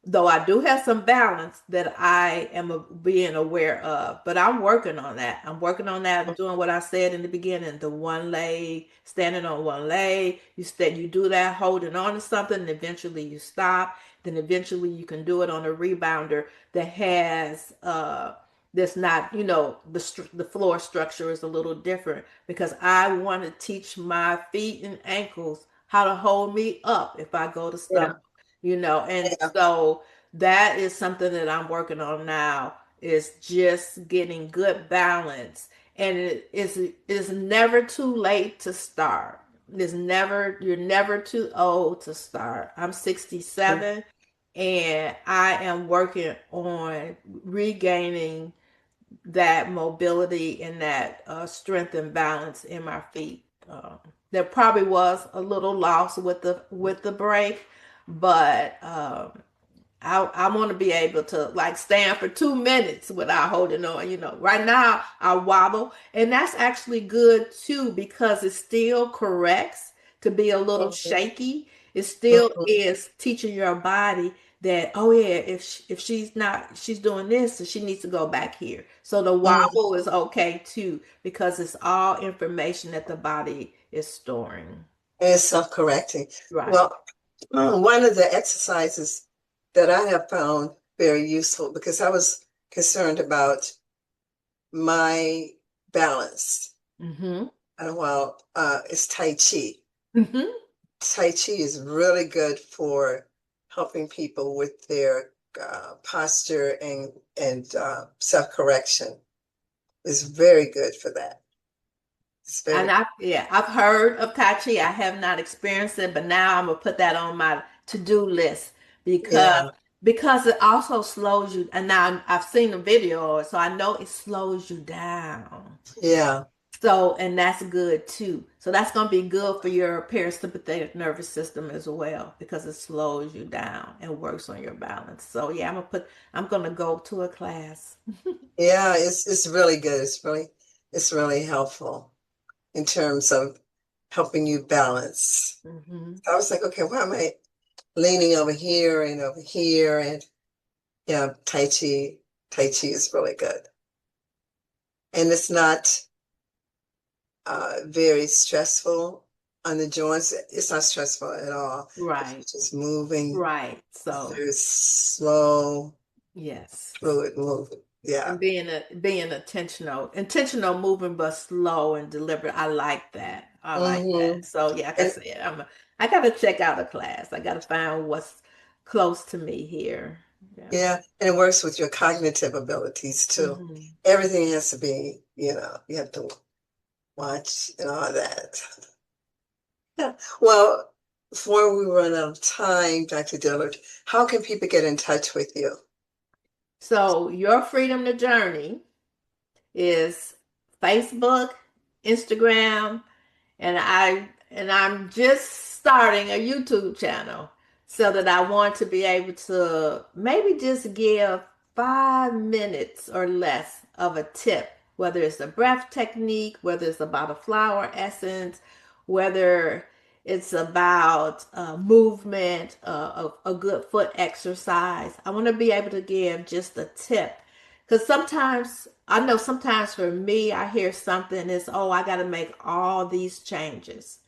S2: though I do have some balance that I am being aware of, but I'm working on that. I'm working on that, doing what I said in the beginning, the one leg, standing on one leg. You do that holding on to something, and eventually you stop. Then eventually you can do it on a rebounder that has that's not, the floor structure is a little different, because I want to teach my feet and ankles how to hold me up if I go to
S1: Yeah.
S2: stumble, and
S1: Yeah.
S2: so that is something that I'm working on now, is just getting good balance. And it is never too late to start. You're never too old to start. I'm 67, and I am working on regaining that mobility and that strength and balance in my feet. There probably was a little loss with the break, but I want to be able to like stand for 2 minutes without holding on. Right now I wobble, and that's actually good too because it still corrects to be a little
S1: Mhm,
S2: shaky. It still
S1: mhm.
S2: is teaching your body that, oh yeah, if she's doing this, so she needs to go back here. So the
S1: Mhm.
S2: wobble is okay too because it's all information that the body is storing.
S1: It's self-correcting.
S2: Right.
S1: Well, one of the exercises that I have found very useful because I was concerned about my balance.
S2: Mm-hmm.
S1: Well, it's Tai Chi.
S2: Mm-hmm.
S1: Tai Chi is really good for helping people with their posture and self-correction. It's very good for that. It's
S2: And
S1: very,
S2: I've heard of Tai Chi. I have not experienced it, but now I'm gonna put that on my to-do list because
S1: yeah,
S2: because it also slows you. And now I've seen the video, so I know it slows you down.
S1: yeah,
S2: So, and that's good too. So that's gonna be good for your parasympathetic nervous system as well because it slows you down and works on your balance. So yeah, I'm gonna go to a class.
S1: yeah. It's really good. It's really helpful in terms of helping you balance.
S2: Hmm.
S1: I was like, okay, why am I leaning over here and over here? And yeah, Tai Chi is really good. And it's not very stressful on the joints. It's not stressful at all. It's
S2: Right,
S1: just moving
S2: right. So
S1: through slow,
S2: yes.
S1: fluid movement. Yeah.
S2: And being intentional moving but slow and deliberate. I like that. I like
S1: Hmm.
S2: that. So yeah, like I
S1: And
S2: said, I gotta check out a class. I gotta find what's close to me here. Yeah.
S1: yeah, and it works with your cognitive abilities too.
S2: Hmm.
S1: Everything has to be, you have to watch and all that. Yeah. Well, before we run out of time, Dr. Dillard, how can people get in touch with you?
S2: So your freedom to journey is Facebook, Instagram, and I'm just starting a YouTube channel so that I want to be able to maybe just give 5 minutes or less of a tip, whether it's a breath technique, whether it's about a flower essence, whether it's about movement, a good foot exercise. I want to be able to give just a tip because sometimes for me, I hear something is, oh, I got to make all these changes.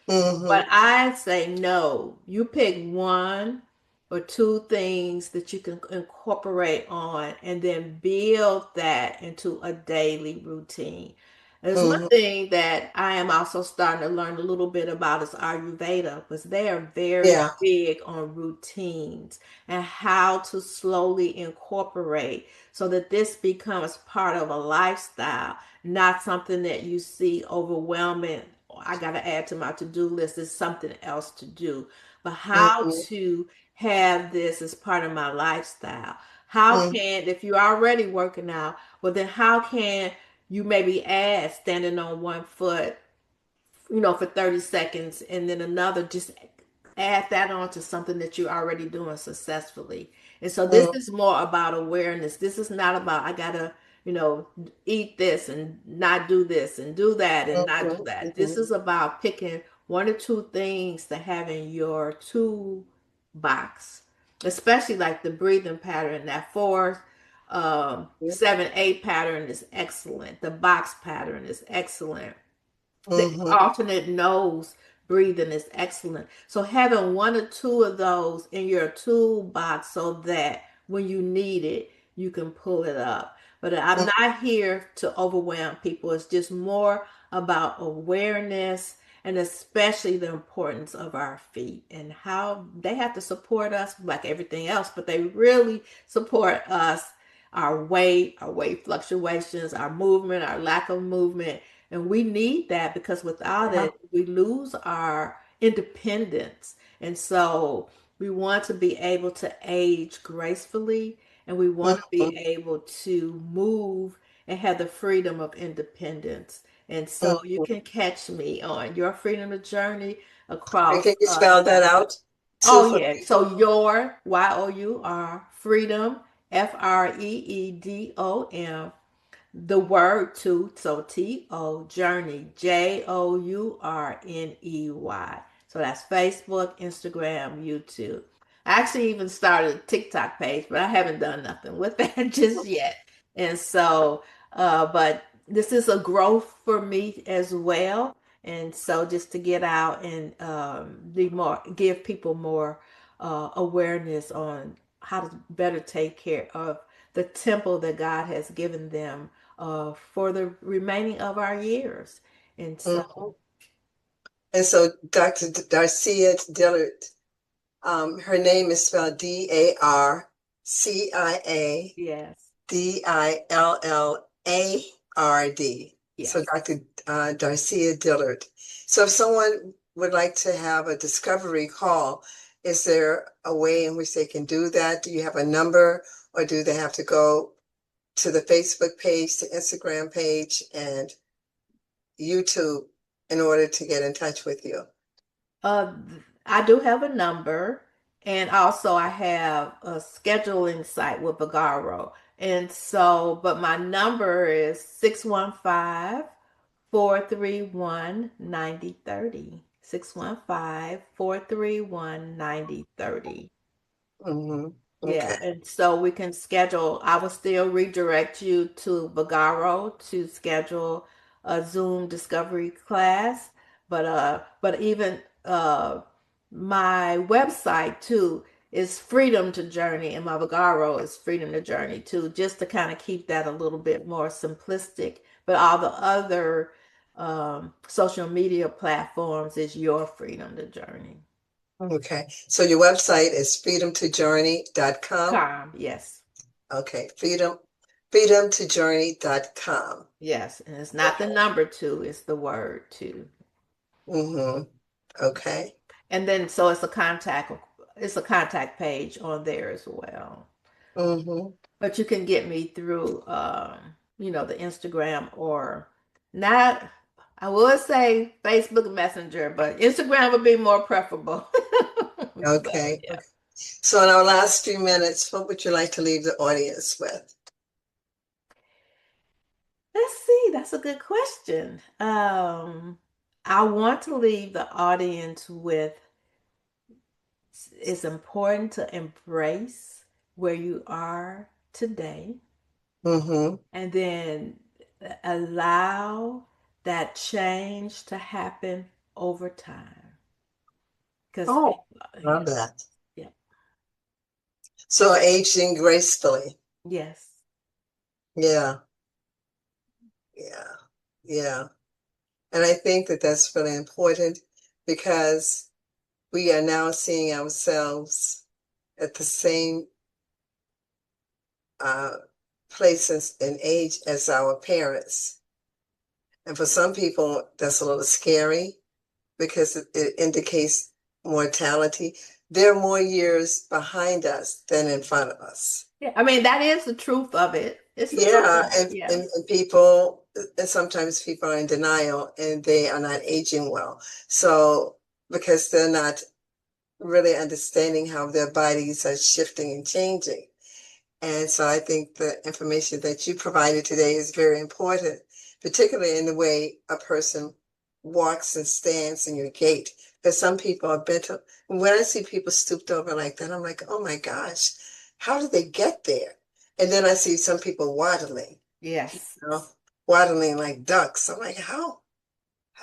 S1: Hmm.
S2: But I say no. You pick one or two things that you can incorporate on and then build that into a daily routine. There's one
S1: Hmm.
S2: thing that I am also starting to learn a little bit about is Ayurveda, because they are very
S1: Yeah.
S2: big on routines and how to slowly incorporate so that this becomes part of a lifestyle, not something that you see overwhelming. I got to add to my to-do list is something else to do. But how
S1: Hmm.
S2: to have this as part of my lifestyle? How
S1: Hmm.
S2: can, if you're already working out, well, then how can you maybe add standing on one foot, for 30 seconds and then another, just add that on to something that you're already doing successfully. And so this
S1: Hmm.
S2: is more about awareness. This is not about I gotta, you know, eat this and not do this and do that and not do
S1: Hmm.
S2: that. This
S1: Hmm.
S2: is about picking one or two things to have in your toolbox, especially like the breathing pattern. That 4, 7, 8 pattern is excellent. The box pattern is excellent. The
S1: Hmm.
S2: alternate nose breathing is excellent. So having one or two of those in your toolbox so that when you need it, you can pull it up. But I'm not here to overwhelm people. It's just more about awareness and especially the importance of our feet and how they have to support us like everything else, but they really support us, our weight fluctuations, our movement, our lack of movement, and we need that because without
S1: Yeah.
S2: it, we lose our independence. And so we want to be able to age gracefully and we want to be
S1: Hmm.
S2: able to move and have the freedom of independence. And so you
S1: Hmm.
S2: can catch me on your freedom of journey across
S1: Can you spell that out? Two
S2: Oh
S1: for
S2: yeah. So your YOUR freedom FREEDOM the word to, so TO journey JOURNEY. So that's Facebook, Instagram, YouTube. I actually even started a TikTok page, but I haven't done nothing with that just yet. And so, but this is a growth for me as well. And so, just to get out and be more, give people more awareness on how to better take care of the temple that God has given them for the remaining of our years. And
S1: Mhm.
S2: so,
S1: And so Dr. Darcia Dillard, her name is spelled DARCIA
S2: yes,
S1: DILLARD. So
S2: yes.
S1: Dr. Darcia Dillard. So if someone would like to have a discovery call, is there a way in which they can do that? Do you have a number, or do they have to go to the Facebook page, the Instagram page, and YouTube in order to get in touch with you?
S2: Uh, I do have a number, and also I have a scheduling site with Vagaro. And so, but my number is 615-431 9030. 615-431 9030.
S1: Mm-hmm.
S2: Yeah,
S1: Okay.
S2: and so we can schedule, I will still redirect you to Vagaro to schedule a Zoom discovery class. But even my website too is Freedom to Journey, and my Vagaro is Freedom to Journey too, just to kind of keep that a little bit more simplistic. But all the other social media platforms is Your Freedom to Journey.
S1: Okay. So your website is freedomtojourney.com.
S2: Yes.
S1: Okay. Freedomtojourney.com.
S2: Yes, and it's not the
S1: Okay.
S2: number two, it's the word two.
S1: Mm-hmm. Okay.
S2: And then so it's a contact page on there as well.
S1: Mm-hmm.
S2: But you can get me through the Instagram or not. I would say Facebook Messenger, but Instagram would be more preferable. But
S1: Okay.
S2: yeah.
S1: Okay. So in our last few minutes, what would you like to leave the audience with?
S2: Let's see, that's a good question. I want to leave the audience with it's important to embrace where you are today
S1: Mm-hmm.
S2: and then allow that change to happen over time. Because,
S1: Oh, love
S2: yeah,
S1: that.
S2: yeah,
S1: So aging gracefully.
S2: yes,
S1: Yeah. Yeah. Yeah. And I think that that's really important because we are now seeing ourselves at the same uh, places and age as our parents. And for some people, that's a little scary because it indicates mortality. They're more years behind us than in front of us.
S2: yeah. I mean, that is the truth of it. It's the truth
S1: Yeah,
S2: of it. Yeah,
S1: and people, and sometimes people are in denial and they are not aging well. So, because they're not really understanding how their bodies are shifting and changing. And so I think the information that you provided today is very important, particularly in the way a person walks and stands in your gait. Because some people are bent up. When I see people stooped over like that, I'm like, oh my gosh, how did they get there? And then I see some people waddling,
S2: yes,
S1: you know, waddling like ducks. I'm like, how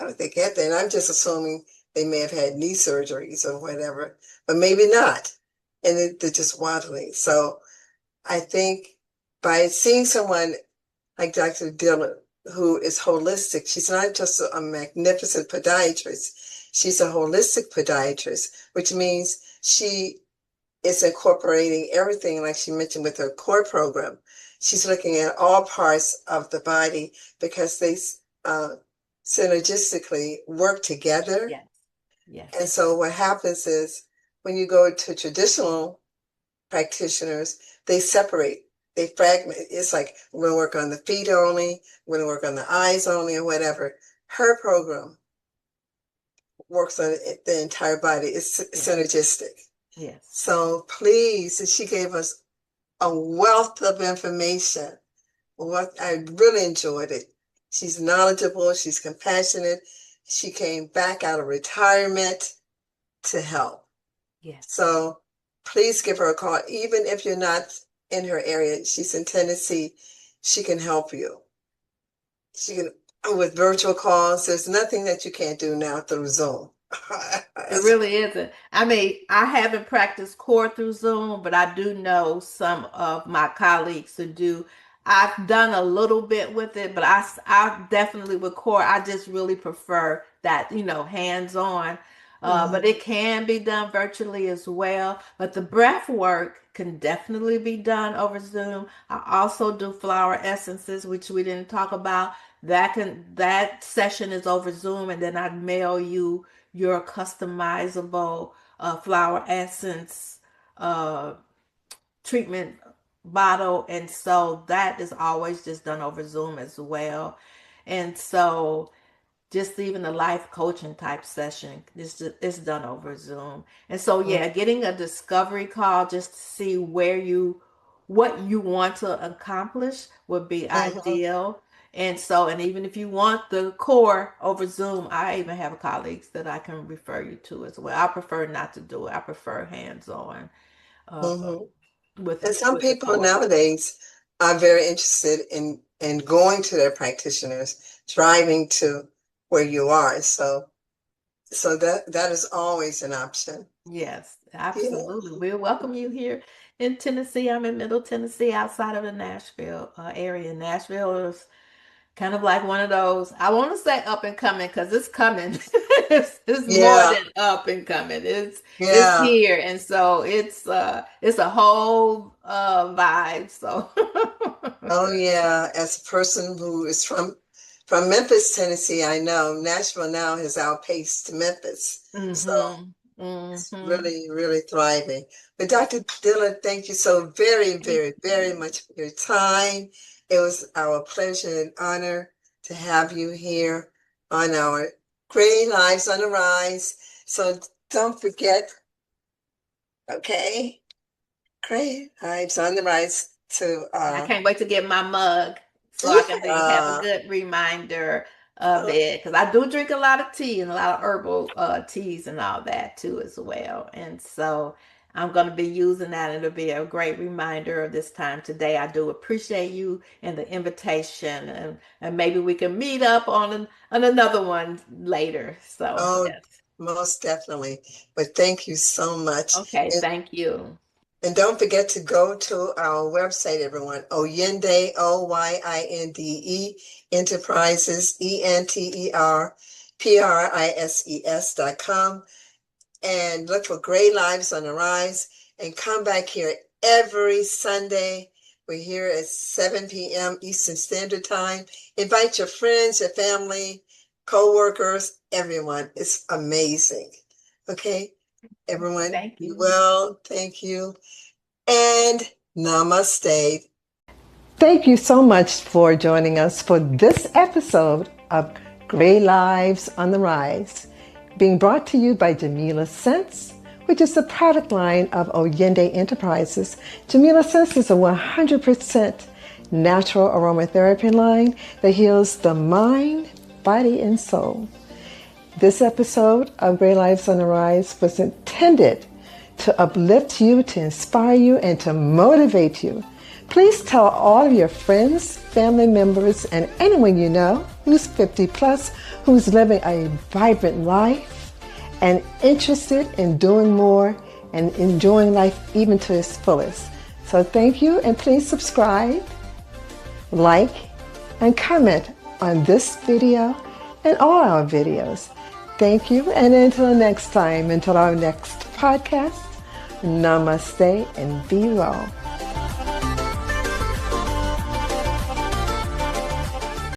S1: did they get there? And I'm just assuming they may have had knee surgeries or whatever, but maybe not. And they're just waddling. So I think by seeing someone like Dr. Dillard, who is holistic, she's not just a magnificent podiatrist, she's a holistic podiatrist, which means she is incorporating everything, like she mentioned with her core program. She's looking at all parts of the body because they uh, synergistically work together.
S2: yes, yes,
S1: And so what happens is when you go to traditional practitioners, they separate, they fragment. It's like we're going to work on the feet only, we're going to work on the eyes only, or whatever. Her program works on the entire body. It's
S2: yes,
S1: synergistic.
S2: Yes.
S1: So please, she gave us a wealth of information. What I really enjoyed it. She's knowledgeable, she's compassionate. She came back out of retirement to help.
S2: Yes.
S1: So please give her a call. Even if you're not in her area, she's in Tennessee, she can help you. She can, with virtual calls, there's nothing that you can't do now through Zoom.
S2: It really isn't. I mean, I haven't practiced core through Zoom, but I do know some of my colleagues who do. I've done a little bit with it, but I definitely with core, I just really prefer that, hands-on. But
S1: Mhm,
S2: it can be done virtually as well. But the breath work can definitely be done over Zoom. I also do flower essences, which we didn't talk about. That session is over Zoom, and then I mail you your customizable flower essence uh, treatment bottle. And so that is always just done over Zoom as well. And so just even the life coaching type session it's done over Zoom. And so
S1: mhm,
S2: yeah, getting a discovery call just to see what you want to accomplish would be
S1: mhm.
S2: ideal. And so, and even if you want the core over Zoom, I even have colleagues that I can refer you to as well. I prefer not to do it. I prefer hands-on uh,
S1: Mhm.
S2: with
S1: And some
S2: with the
S1: people
S2: core.
S1: nowadays are very interested in going to their practitioners, driving to where you are. So that is always an option.
S2: Yes,
S1: Yeah.
S2: absolutely. We welcome you here in Tennessee. I'm in Middle Tennessee, outside of the Nashville area. Nashville is kind of like one of those, I want to say up and coming because it's coming. It's more
S1: Yeah.
S2: than up and coming. It's
S1: Yeah.
S2: here. And so it's a whole vibe. So
S1: Oh yeah. As a person who is from Memphis, Tennessee, I know Nashville now has outpaced Memphis. So
S2: hmm
S1: it's
S2: hmm
S1: really, really thriving. But Dr. Dillard, thank you so very, very, very much for your time. It was our pleasure and honor to have you here on our Great Lives on the Rise. So don't forget, okay, Great Lives on the Rise to
S2: I can't wait to get my mug so I can have a
S1: yeah,
S2: good reminder of it, because I do drink a lot of tea and a lot of herbal teas and all that too as well. And so I'm going to be using that. It'll be a great reminder of this time today. I do appreciate you and the invitation, and maybe we can meet up on another one later. So
S1: oh,
S2: yes.
S1: most definitely. But thank you so much.
S2: Okay, thank you.
S1: And don't forget to go to our website, everyone. Oyinde, Oyinde, Enterprises, Enterprises.com. And look for Great Lives on the Rise. And come back here every Sunday. We're here at 7 p.m. Eastern Standard Time. Invite your friends, your family, co-workers, everyone. It's amazing. Okay, everyone,
S2: Thank
S1: be
S2: you.
S1: well. Thank you and namaste. Thank you so much for joining us for this episode of Gray Lives on the Rise, being brought to you by Jamila Sense, which is the product line of Oyinde Enterprises. Jamila Sense is a 100% natural aromatherapy line that heals the mind, body, and soul. This episode of Gray Lives on the Rise was intended to uplift you, to inspire you, and to motivate you. Please tell all of your friends, family members, and anyone you know who's 50 plus, who's living a vibrant life and interested in doing more and enjoying life even to its fullest. So thank you, and please subscribe, like, and comment on this video and all our videos. Thank you, and until next time, until our next podcast, namaste and be well.